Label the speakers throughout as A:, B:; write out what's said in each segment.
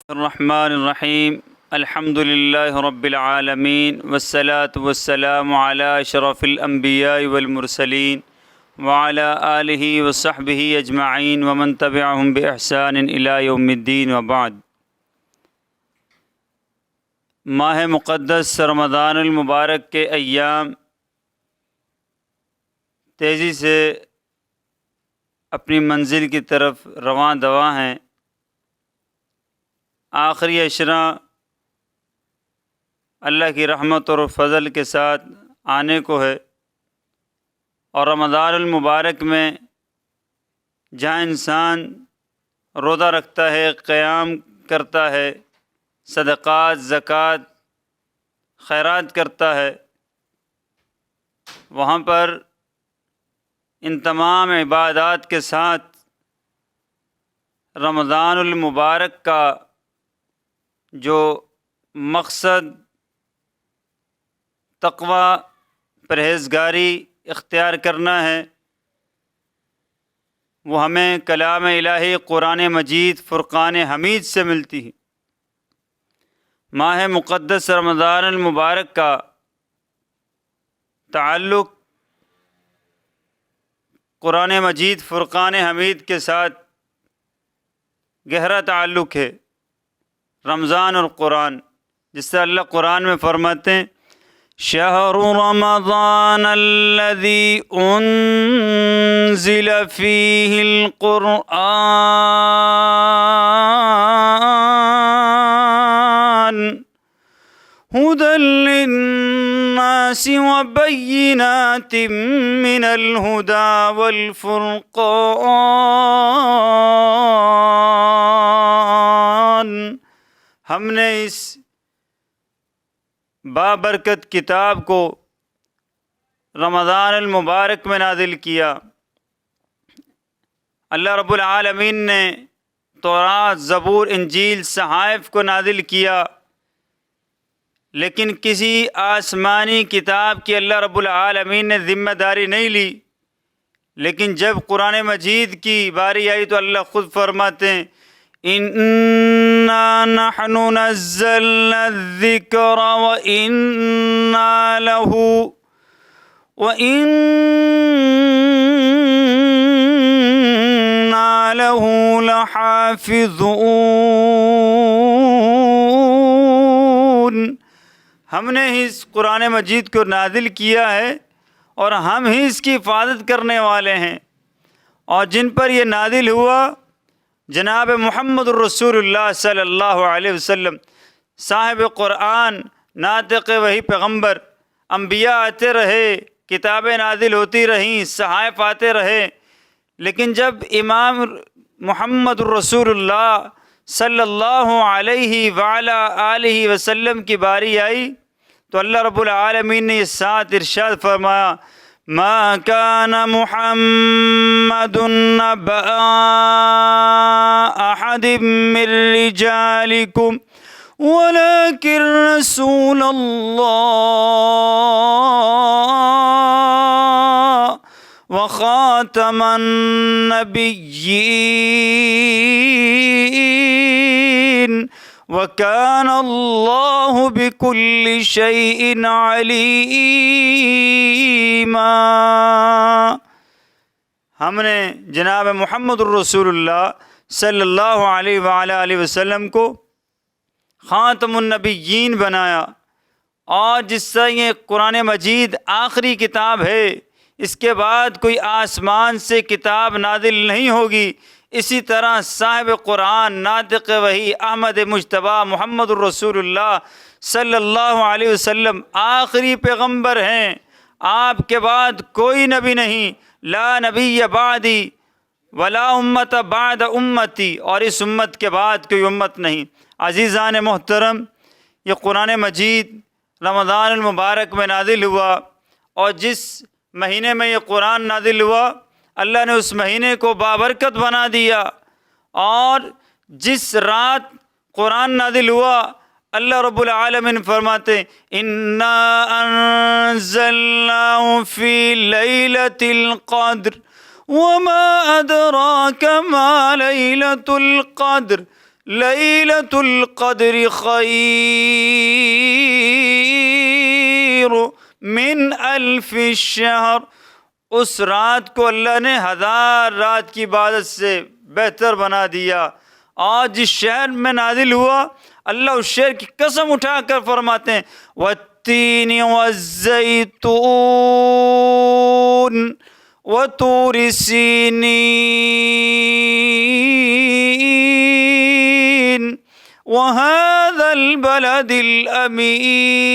A: الرحمن الرحیم الحمد للہ رب العالمین والصلاة والسلام علی اشرف الانبیاء والمرسلین وعلی آلہ وصحبہ اجمعین ومن تبعہم بإحسان الی یوم الدین وبعد۔ ماہ مقدس رمضان المبارک کے ایام تیزی سے اپنی منزل کی طرف رواں دواں ہیں۔ آخری عشرہ اللہ کی رحمت اور فضل کے ساتھ آنے کو ہے، اور رمضان المبارک میں جہاں انسان روزہ رکھتا ہے، قیام کرتا ہے، صدقات، زکوٰۃ، خیرات کرتا ہے، وہاں پر ان تمام عبادات کے ساتھ رمضان المبارک کا جو مقصد تقوی، پرہیزگاری اختیار کرنا ہے، وہ ہمیں کلام الہی قرآن مجید فرقان حمید سے ملتی ہے۔ ماہ مقدس رمضان المبارک کا تعلق قرآن مجید فرقان حمید کے ساتھ گہرا تعلق ہے، رمضان اور قرآن، جس سے اللہ قرآن میں فرماتے ہیں شہر رمضان الذی انزل فیہ القرآن ھدی للناس وبینات من الھدی والفرقان۔ ہم نے اس بابرکت کتاب کو رمضان المبارک میں نازل کیا۔ اللہ رب العالمین نے تورات، زبور، انجیل، صحائف کو نازل کیا، لیکن کسی آسمانی کتاب کی اللہ رب العالمین نے ذمہ داری نہیں لی۔ لیکن جب قرآن مجید کی باری آئی تو اللہ خود فرماتے ہیں اِنَّا نَحْنُ نَزَّلْنَا الذِّكْرَ وَإِنَّا لَهُ لَحَافِظُونَ۔ ہم نے اس قرآن مجید کو نازل کیا ہے اور ہم ہی اس کی حفاظت کرنے والے ہیں۔ اور جن پر یہ نازل ہوا جناب محمد الرسول اللہ صلی اللہ علیہ وسلم، صاحب قرآن، ناطق وحی پیغمبر، انبیاء آتے رہے، کتابیں نازل ہوتی رہیں، صحائف آتے رہے، لیکن جب امام محمد الرسول اللہ صلی اللہ علیہ وعلی آلہ وسلم کی باری آئی تو اللہ رب العالمین نے یہ ساتھ ارشاد فرمایا ما كان محمد نبأ أحد من رجالكم ولكن رسول الله وخاتم النبيين وكان الله بكل شيء عليما۔ ہم نے جناب محمد الرسول اللہ صلی اللہ علیہ وآلہ وسلم کو خاتم النبیین بنایا، اور جس سے یہ قرآن مجید آخری کتاب ہے، اس کے بعد کوئی آسمان سے کتاب نازل نہیں ہوگی۔ اسی طرح صاحب قرآن، ناطق وحی، احمد مجتبیٰ محمد الرسول اللہ صلی اللہ علیہ وسلم آخری پیغمبر ہیں۔ آپ کے بعد کوئی نبی نہیں، لا نبی بعدی ولا امت بعد امتی، اور اس امت کے بعد کوئی امت نہیں۔ عزیزان محترم، یہ قرآن مجید رمضان المبارک میں نازل ہوا، اور جس مہینے میں یہ قرآن نازل ہوا اللہ نے اس مہینے کو بابرکت بنا دیا، اور جس رات قرآن نازل ہوا اللہ رب العالمین فرماتے اِنَّا أَنزَلْنَاهُ فِي لَيْلَةِ الْقَدْرِ وَمَا أَدْرَاكَ مَا لَيْلَةُ الْقَدْرِ لیلۃ القدر خیر من الف الشہر، اس رات کو اللہ نے 1000 رات کی عبادت سے بہتر بنا دیا۔ آج جس شہر میں نازل ہوا، اللہ اس شہر کی قسم اٹھا کر فرماتے ہیں والتین والزیتون وطور سینین وهذا البلد الأمين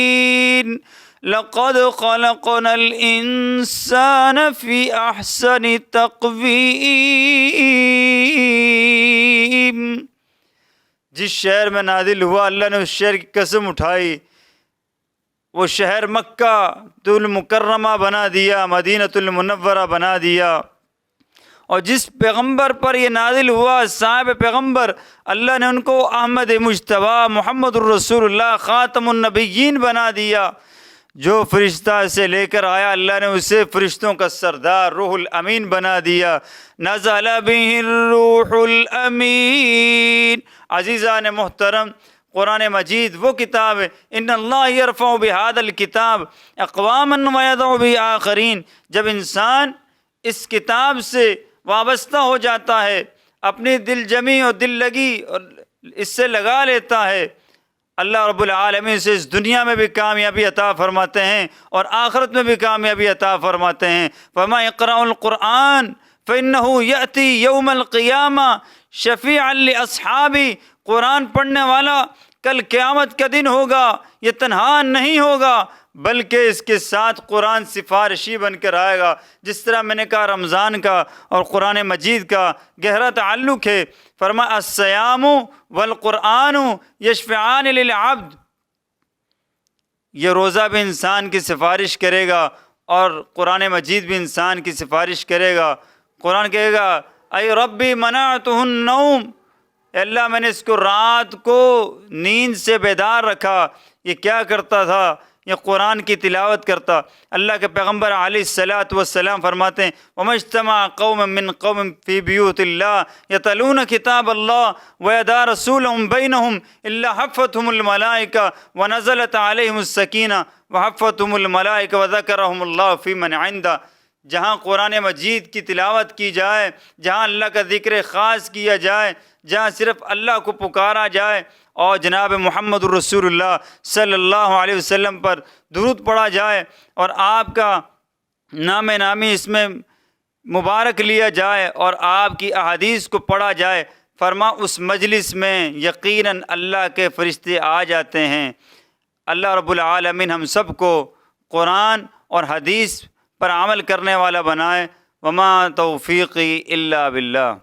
A: لقد خلقنا الإنسان في أحسن تقويم۔ جس شہر میں نازل ہوا، اللہ نے اس شہر کی قسم اٹھائی، وہ شہر مکہ المکرمہ بنا دیا، مدینۃ المنورہ بنا دیا۔ اور جس پیغمبر پر یہ نازل ہوا، صاحب پیغمبر، اللہ نے ان کو احمد مجتبیٰ محمد الرسول اللہ خاتم النبیین بنا دیا۔ جو فرشتہ سے لے کر آیا، اللہ نے اسے فرشتوں کا سردار روح الامین بنا دیا۔ نزل به الروح الامین۔ عزیزان محترم، قرآن مجید وہ کتاب ہے، ان اللہ یرفع بہذا الکتاب اقواما ویضع به آخرین۔ جب انسان اس کتاب سے وابستہ ہو جاتا ہے، اپنی دل جمی اور دل لگی اور اس سے لگا لیتا ہے، اللہ رب العالمین سے اس دنیا میں بھی کامیابی عطا فرماتے ہیں اور آخرت میں بھی کامیابی عطا فرماتے ہیں۔ فما اقرأ القرآن فإنه یأتی یوم القیامہ شفیعا لاصحابی۔ قرآن پڑھنے والا کل قیامت کا دن ہوگا، یہ تنہا نہیں ہوگا بلکہ اس کے ساتھ قرآن سفارشی بن کر آئے گا۔ جس طرح میں نے کہا رمضان کا اور قرآن مجید کا گہرا تعلق ہے۔ فرمایا الصیام والقرآن یشفعان للعبد، یہ روزہ بھی انسان کی سفارش کرے گا اور قرآن مجید بھی انسان کی سفارش کرے گا۔ قرآن کہے گا اے ربی منعتہ النوم، اے اللہ میں نے اس کو رات کو نیند سے بیدار رکھا، یہ کیا کرتا تھا؟ یہ قرآن کی تلاوت کرتا۔ اللہ کے پیغمبر علیہ الصلاۃ والسلام فرماتے ہیں وَمَا اجْتَمَعَ قَوْمٌ مِّن قَوْمٍ فِي بِيُوتِ اللَّهِ يَتْلُونَ كِتَابَ اللَّهِ وَيَتَدَارَسُونَهُ بَيْنَهُمْ إِلَّا حَفَّتْهُمُ الْمَلَائِكَةُ وَنَزَلَتْ عَلَيْهِمُ السَّكِينَةُ وَحَفَّتْهُمُ الْمَلَائِكَةُ وَذَكَرَهُمُ اللَّهُ فِي مَنْ عِندَهُ۔ جہاں قرآن مجید کی تلاوت کی جائے، جہاں اللہ کا ذکر خاص کیا جائے، جہاں صرف اللہ کو پکارا جائے اور جناب محمد الرسول اللہ صلی اللہ علیہ وسلم پر درود پڑھا جائے اور آپ کا نام نامی اس میں مبارک لیا جائے اور آپ کی احادیث کو پڑھا جائے، فرما اس مجلس میں یقیناً اللہ کے فرشتے آ جاتے ہیں۔ اللہ رب العالمین ہم سب کو قرآن اور حدیث پر عمل کرنے والا بنائے۔ وما توفیقی الا باللہ۔